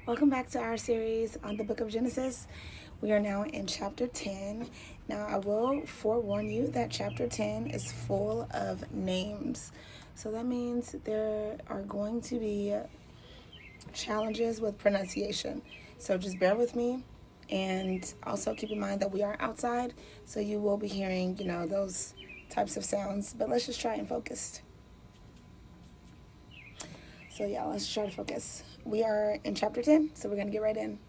Welcome back to our series on the book of Genesis. We are now in chapter 10. Now, I will forewarn you that chapter 10 is full of names. So that means there are going to be challenges with pronunciation. So just bear with me, and also keep in mind that we are outside, so you will be hearing, those types of sounds. But let's just try and focus. So yeah, let's try to focus. We are in chapter 10, so we're going to get right in.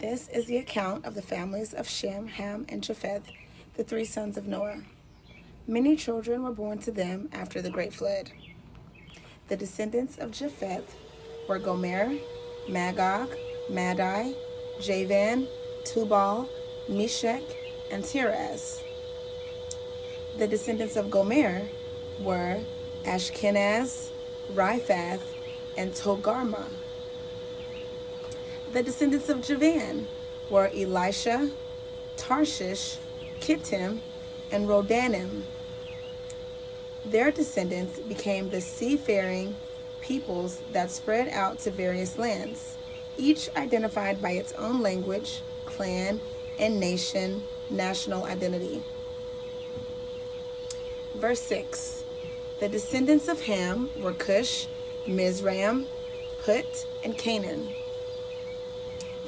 This is the account of the families of Shem, Ham, and Japheth, the three sons of Noah. Many children were born to them after the great flood. The descendants of Japheth were Gomer, Magog, Madai, Javan, Tubal, Meshech, and Tiras. The descendants of Gomer were Ashkenaz, Riphath, and Togarmah. The descendants of Javan were Elisha, Tarshish, Kittim, and Rodanim. Their descendants became the seafaring peoples that spread out to various lands, each identified by its own language, clan, and national identity. Verse 6. The descendants of Ham were Cush, Mizraim, Put, and Canaan.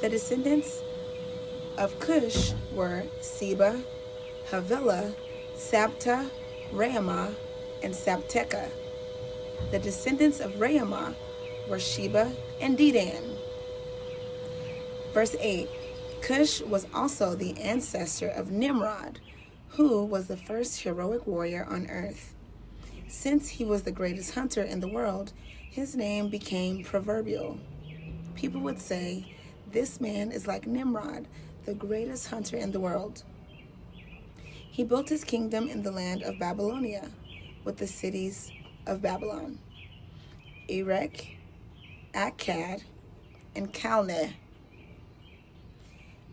The descendants of Cush were Seba, Havilah, Sabta, Raamah, and Sabteca. The descendants of Raamah were Sheba and Dedan. Verse 8. Cush was also the ancestor of Nimrod, who was the first heroic warrior on earth. Since he was the greatest hunter in the world, his name became proverbial. People would say, "This man is like Nimrod, the greatest hunter in the world." He built his kingdom in the land of Babylonia, with the cities of Babylon, Erech, Akkad, and Calneh.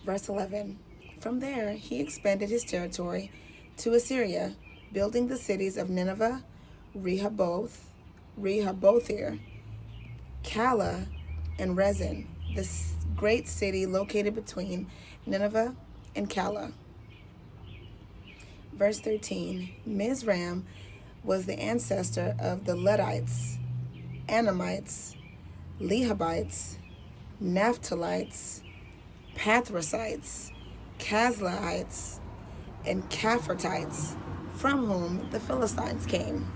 Verse 11. From there, he expanded his territory to Assyria, building the cities of Nineveh, Rehoboth, Calah, and Rezin, the great city located between Nineveh and Calah. Verse 13. Mizraim was the ancestor of the Ledites, Anamites, Lehabites, Naphtalites, Pathrusites, Kazlaites, and Caphartites, from whom the Philistines came.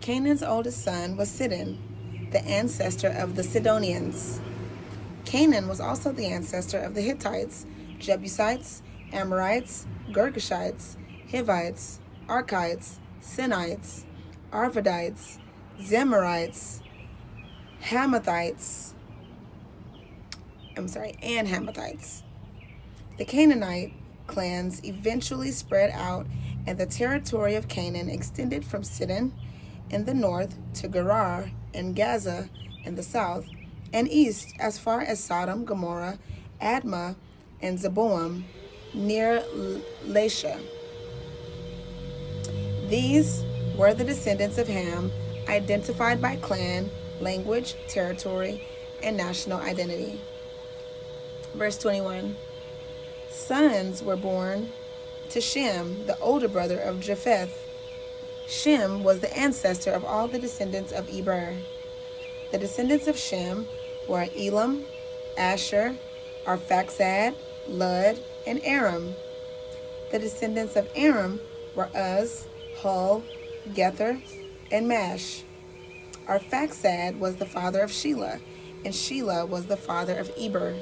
Canaan's oldest son was Sidon, the ancestor of the Sidonians. Canaan was also the ancestor of the Hittites, Jebusites, Amorites, Girgashites, Hivites, Archites, Sinites, Arvadites, Zemarites, and Hamathites. The Canaanite clans eventually spread out, and the territory of Canaan extended from Sidon in the north to Gerar and Gaza in the south, and east as far as Sodom, Gomorrah, Admah, and Zeboam near Lasha. These were the descendants of Ham, identified by clan, language, territory, and national identity. Verse 21. Sons were born to Shem, the older brother of Japheth. Shem was the ancestor of all the descendants of Eber. The descendants of Shem were Elam, Asher, Arphaxad, Lud, and Aram. The descendants of Aram were Uz, Hul, Gether, and Mash. Arphaxad was the father of Shelah, and Shelah was the father of Eber.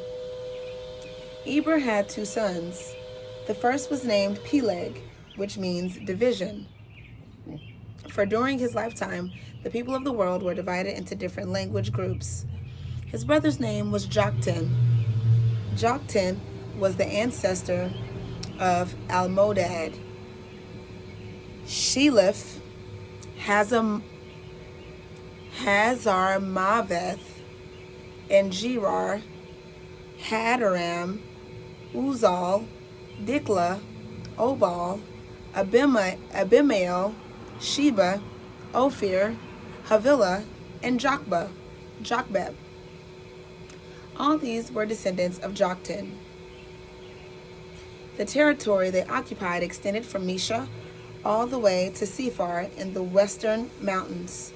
Eber had two sons. The first was named Peleg, which means division. For during his lifetime, the people of the world were divided into different language groups. His brother's name was Joktan. Joktan was the ancestor of Almodad, Sheleph, Hazarmaveth, and Gerar, Hadaram, Uzal, Dikla, Obal, Abimael, Sheba, Ophir, Havilah, and Jokbah. Jochebed. All these were descendants of Joktan. The territory they occupied extended from Mesha all the way to Sephar in the western mountains.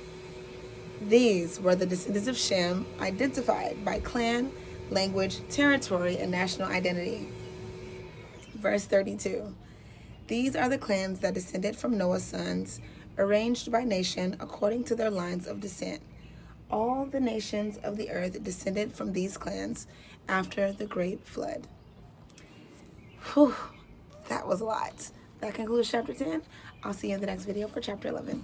These were the descendants of Shem, identified by clan, language, territory, and national identity. Verse 32. These are the clans that descended from Noah's sons, arranged by nation according to their lines of descent. All the nations of the earth descended from these clans after the great flood. Whew, that was a lot. That concludes chapter 10. I'll see you in the next video for chapter 11.